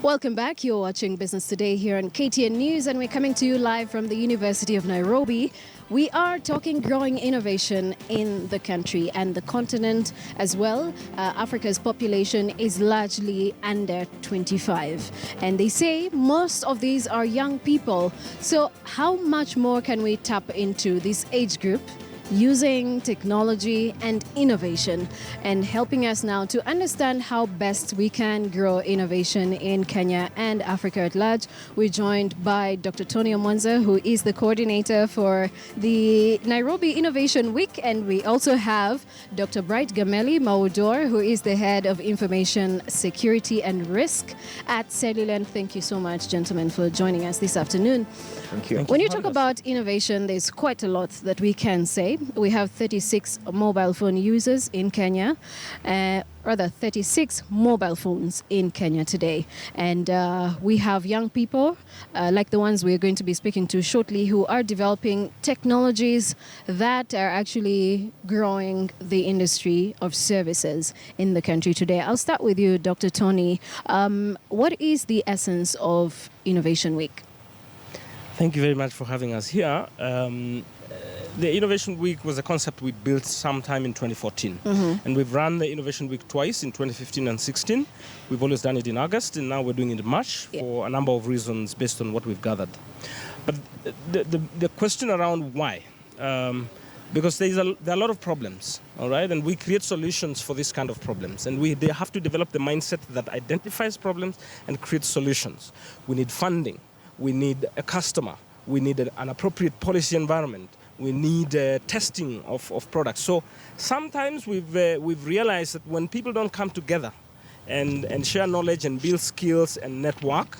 Welcome back. You're watching Business Today here on KTN News, and we're coming to you live from the University of Nairobi. We are talking growing innovation in the country and the continent as well. Africa's population is largely under 25, and they say most of these are young people. So how much more can we tap into this age group using technology and innovation, and helping us now to understand how best we can grow innovation in Kenya and Africa at large? We're joined by Dr. Tony Omwanza, who is the coordinator for the Nairobi Innovation Week, and we also have Dr. Bright Gameli Maudor, who is the head of information security and risk at Cellulant. Thank you so much, gentlemen, for joining us this afternoon. Thank you. When you talk about innovation, there's quite a lot that we can say. We have 36 mobile phone users in Kenya, 36 mobile phones in Kenya today. And we have young people, like the ones we're going to be speaking to shortly, who are developing technologies that are actually growing the industry of services in the country today. I'll start with you, Dr. Tony. What is the essence of Innovation Week? Thank you very much for having us here. The Innovation Week was a concept we built sometime in 2014. And we've run the Innovation Week twice, in 2015 and 16. We've always done it in August, and now we're doing it in March for a number of reasons based on what we've gathered. But the question around why, because there are a lot of problems, all right? And we create solutions for this kind of problems. And they have to develop the mindset that identifies problems and creates solutions. We need funding. We need a customer. We need an appropriate policy environment. We need testing of products. So sometimes we've realized that when people don't come together and share knowledge and build skills and network,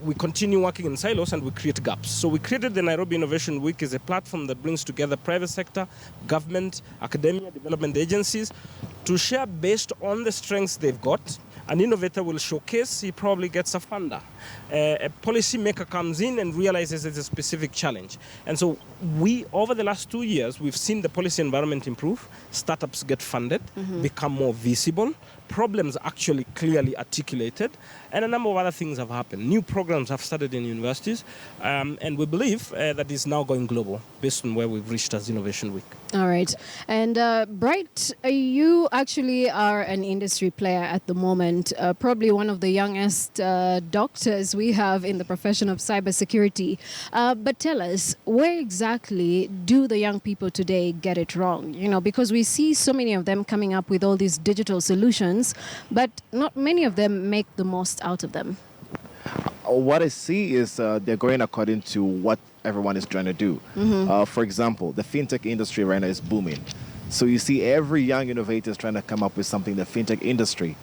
we continue working in silos and we create gaps. So we created the Nairobi Innovation Week as a platform that brings together private sector, government, academia, development agencies to share based on the strengths they've got. An innovator will showcase, he probably gets a funder. A policy maker comes in and realizes it's a specific challenge. And so over the last 2 years, we've seen the policy environment improve, startups get funded, become more visible, problems actually clearly articulated, and a number of other things have happened. New programs have started in universities, and we believe that is now going global based on where we've reached as Innovation Week. All right. And Bright, you actually are an industry player at the moment, probably one of the youngest doctors we have in the profession of cybersecurity. But tell us, where exactly do the young people today get it wrong? You know, because we see so many of them coming up with all these digital solutions, but not many of them make the most out of them. What I see is they're going according to what everyone is trying to do. For example, the fintech industry right now is booming. So you see every young innovator is trying to come up with something in the fintech industry.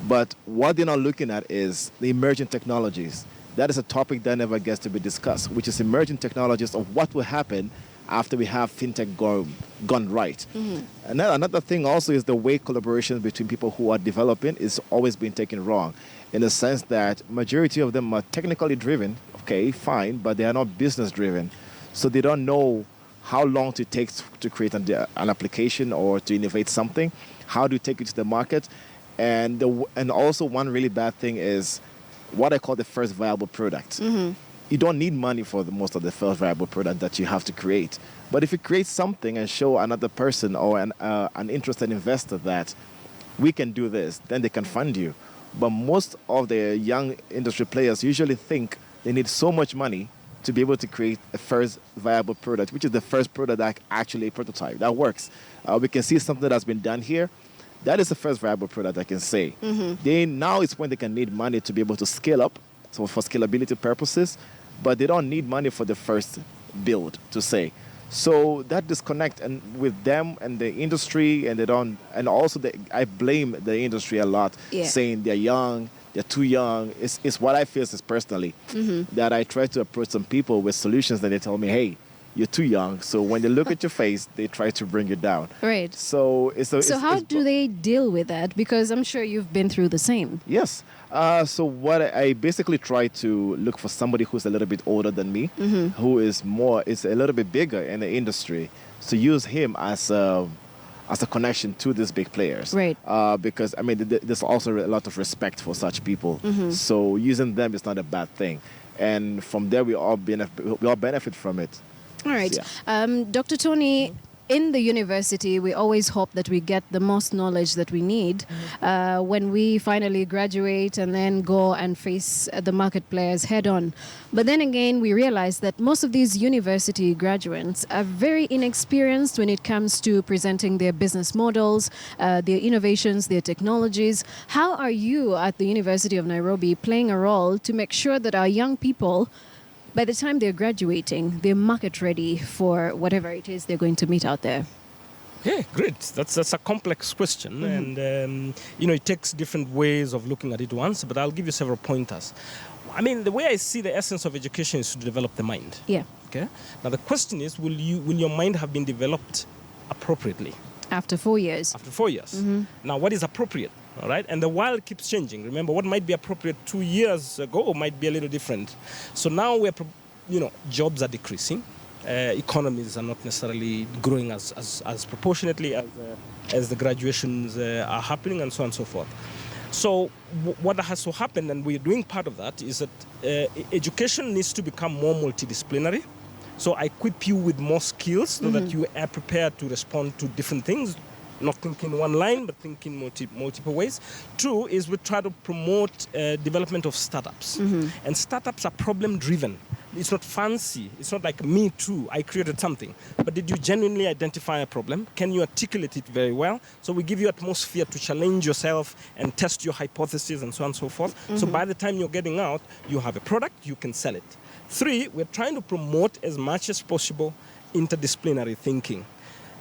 But what they're not looking at is the emerging technologies. That is a topic that never gets to be discussed, which is emerging technologies of what will happen after we have fintech gone right. And then another thing also is the way collaboration between people who are developing is always being taken wrong, in the sense that majority of them are technically driven, okay, fine, but they are not business driven. So they don't know how long it takes to create an application or to innovate something. How do you take it to the market? And also one really bad thing is what I call the first viable product. You don't need money for most of the first viable product that you have to create. But if you create something and show another person or an interested investor that we can do this, then they can fund you. But most of the young industry players usually think they need so much money to be able to create a first viable product, which is the first product that actually a prototype that works. We can see something that's been done here. That is the first viable product, I can say. Now it's when they can need money to be able to scale up, so for scalability purposes, but they don't need money for the first build, to say. So that disconnect and with them and the industry, and also I blame the industry a lot, saying they're young, they're too young. It's what I feel is personally, that I try to approach some people with solutions that they tell me, hey, you're too young. So when they look at your face, they try to bring you down. Right. So how do they deal with that? Because I'm sure you've been through the same. Yes. So what I basically try to look for somebody who's a little bit older than me, who is a little bit bigger in the industry. So use him as as a connection to these big players. Right. Because, I mean, there's also a lot of respect for such people. So using them is not a bad thing. And from there, we all benefit from it. All right. Yeah. Dr. Tony, in the university, we always hope that we get the most knowledge that we need when we finally graduate and then go and face the market players head on. But then again, we realize that most of these university graduates are very inexperienced when it comes to presenting their business models, their innovations, their technologies. How are you at the University of Nairobi playing a role to make sure that our young people, by the time they're graduating, they're market ready for whatever it is they're going to meet out there? Yeah, great. That's a complex question, and it takes different ways of looking at it once. But I'll give you several pointers. I mean, the way I see the essence of education is to develop the mind. Yeah. Okay. Now the question is, will your mind have been developed appropriately? After 4 years. After 4 years. Now, what is appropriate? All right, and the world keeps changing. Remember, what might be appropriate 2 years ago might be a little different. So now jobs are decreasing. Economies are not necessarily growing as proportionately as the graduations are happening, and so on and so forth. So what has to happen, and we're doing part of that, is that education needs to become more multidisciplinary. So I equip you with more skills so that you are prepared to respond to different things. Not thinking one line, but thinking multiple ways. 2 is we try to promote development of startups. And startups are problem-driven. It's not fancy. It's not like me too, I created something. But did you genuinely identify a problem? Can you articulate it very well? So we give you atmosphere to challenge yourself and test your hypotheses and so on and so forth. So by the time you're getting out, you have a product, you can sell it. 3, we're trying to promote as much as possible interdisciplinary thinking.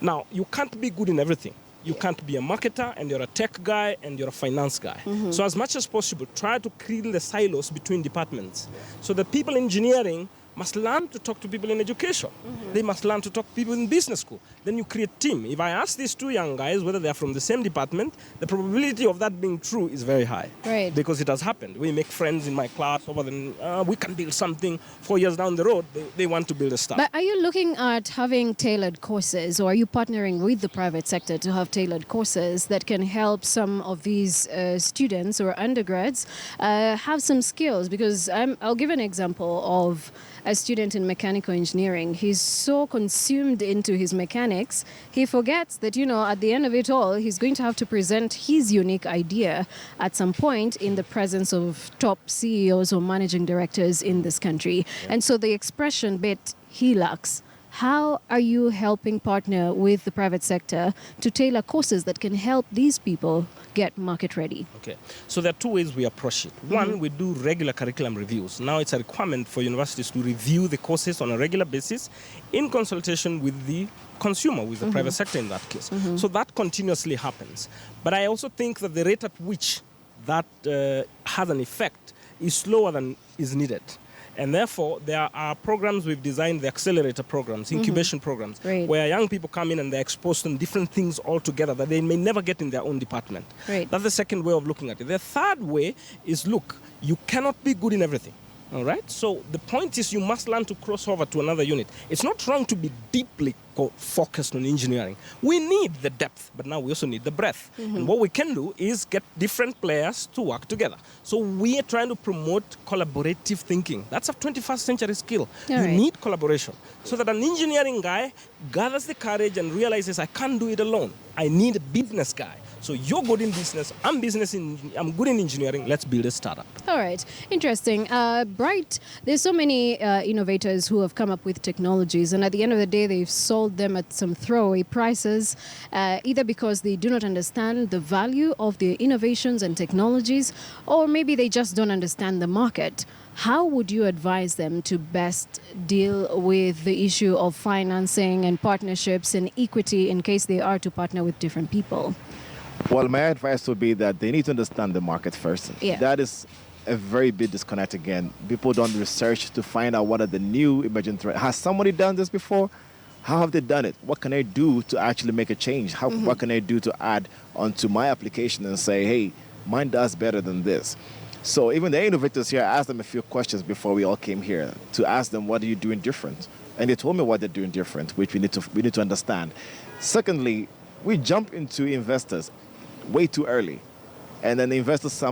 Now, you can't be good in everything. You can't be a marketer and you're a tech guy and you're a finance guy. So as much as possible, try to kill the silos between departments. So that people in engineering must learn to talk to people in education. They must learn to talk to people in business school. Then you create team. If I ask these 2 young guys whether they're from the same department, the probability of that being true is very high. Right. Because it has happened. We make friends in my class over we can build something. 4 years down the road, they want to build a startup. But are you looking at having tailored courses, or are you partnering with the private sector to have tailored courses that can help some of these students or undergrads have some skills? Because I'll give an example of a student in mechanical engineering. He's so consumed into his mechanics, he forgets that, at the end of it all, he's going to have to present his unique idea at some point in the presence of top CEOs or managing directors in this country. And so the expression bit he lacks. How are you helping partner with the private sector to tailor courses that can help these people get market ready? Okay, so there are 2 ways we approach it. 1, we do regular curriculum reviews. Now it's a requirement for universities to review the courses on a regular basis in consultation with the consumer, with the private sector in that case. So that continuously happens. But I also think that the rate at which that has an effect is slower than is needed. And therefore, there are programs we've designed, the accelerator programs, incubation programs, Right. where young people come in and they're exposed to different things altogether that they may never get in their own department. Right. That's the second way of looking at it. The third way is, look, you cannot be good in everything. All right? So the point is you must learn to cross over to another unit. It's not wrong to be deeply focused on engineering. We need the depth, but now we also need the breadth. And what we can do is get different players to work together. So we are trying to promote collaborative thinking. That's a 21st century skill. All you right. need collaboration. So that an engineering guy gathers the courage and realizes, I can't do it alone. I need a business guy. So you're good in business, I'm good in engineering, let's build a startup. All right, interesting. Bright, there's so many innovators who have come up with technologies, and at the end of the day, they've sold them at some throwaway prices, either because they do not understand the value of their innovations and technologies, or maybe they just don't understand the market. How would you advise them to best deal with the issue of financing and partnerships and equity in case they are to partner with different people? Well, my advice would be that they need to understand the market first. Yeah. That is a very big disconnect again. People don't research to find out what are the new emerging threats. Has somebody done this before? How have they done it? What can I do to actually make a change? What can I do to add onto my application and say, hey, mine does better than this? So even the innovators here, I asked them a few questions before we all came here to ask them, what are you doing different? And they told me what they're doing different, which we need to understand. Secondly, we jump into investors way too early. And then the investors,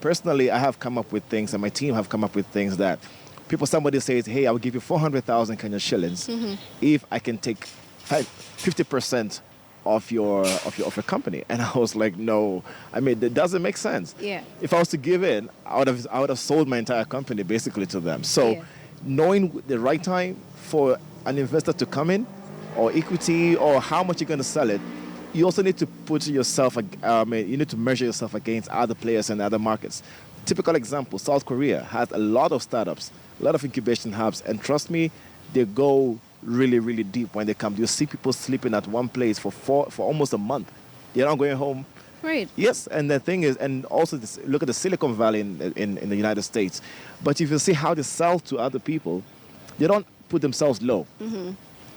personally, I have come up with things, and my team have come up with things that somebody says, hey, I will give you 400,000 Kenya shillings if I can take 50% of your company. And I was like, no, I mean, that doesn't make sense. Yeah. If I was to give in, I would have sold my entire company basically to them. So knowing the right time for an investor to come in, or equity, or how much you're going to sell it, you also need to put yourself, you need to measure yourself against other players in other markets. Typical example, South Korea has a lot of startups, a lot of incubation hubs, and trust me, they go really, really deep when they come. You see people sleeping at one place for almost a month. They're not going home. Right. Yes, and the thing is, and also look at the Silicon Valley in the United States. But if you see how they sell to other people, they don't put themselves low.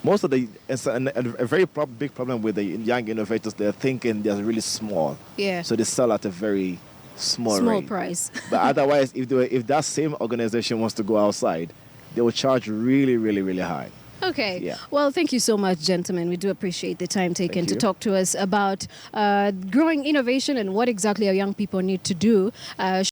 Most of it's a very big problem with the young innovators. They're thinking they're really small. Yeah. So they sell at a very small rate. Price. But otherwise, if that same organization wants to go outside, they will charge really, really, really high. Okay. Yeah. Well, thank you so much, gentlemen. We do appreciate the time taken Thank to you. talk to us about growing innovation and what exactly our young people need to do.